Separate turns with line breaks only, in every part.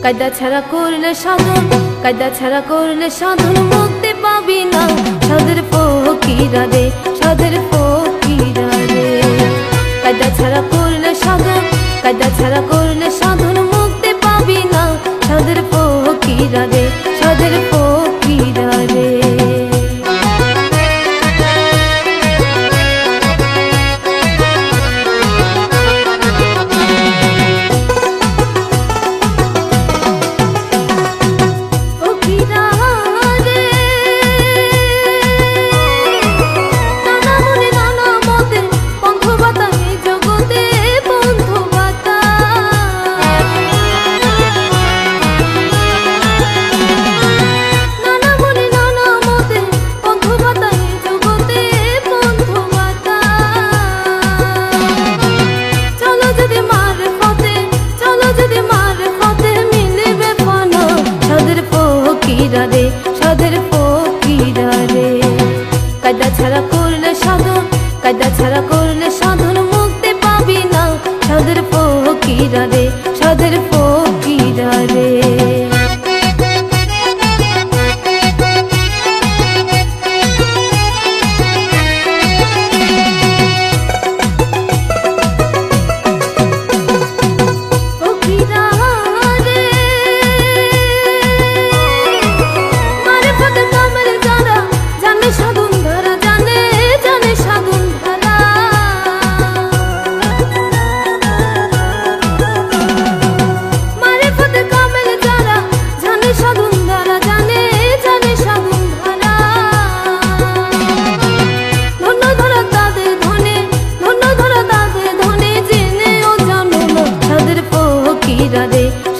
কায়দা ছাড়া করলে সাধন, কায়দা ছাড়া করলে সাধন মুক্তি পাবি না। সাধের ফকিরা রে, সাধের ফকিরা রে। কায়দা ছাড়া করলে সাধন, কায়দা ছাড়া করলে সাধন মুক্তি পাবি না। সাধের ফকিরা রে, সাধের ফকিরা রে। সাধের ফকিরা রে। কায়দা ছাড়া করলে সাধন, কায়দা ছাড়া করলে সাধন মুক্তি পাবি না। সাধের ফকিরা রে, সাধের ফকিরা রে।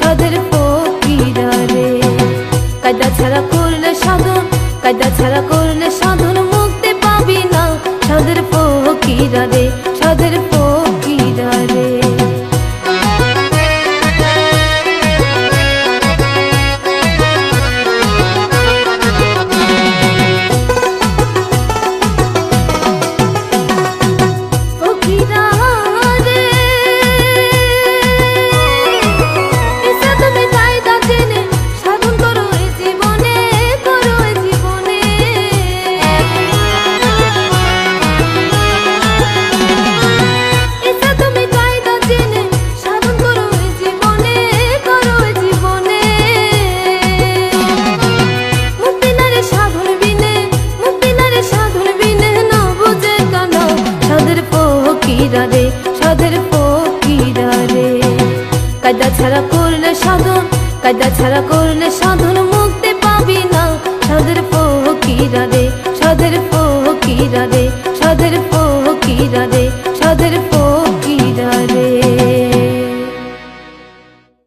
সাধের ফকিরা রে। কায়দা ছাড়া করলে সাধন, কায়দা ছাড়া করলে সাধন মুক্তি পাবি না। সাধের ফকিরা রে, সাধের ফকিরা রে। সাধের ফকিরা রে। কায়দা ছাড়া করলে সাধন, কায়দা ছাড়া করলে সাধন মুক্তি পাবি না। সাধের ফকিরা রে, সাধের ফকিরা রে, সাধের ফকিরা রে।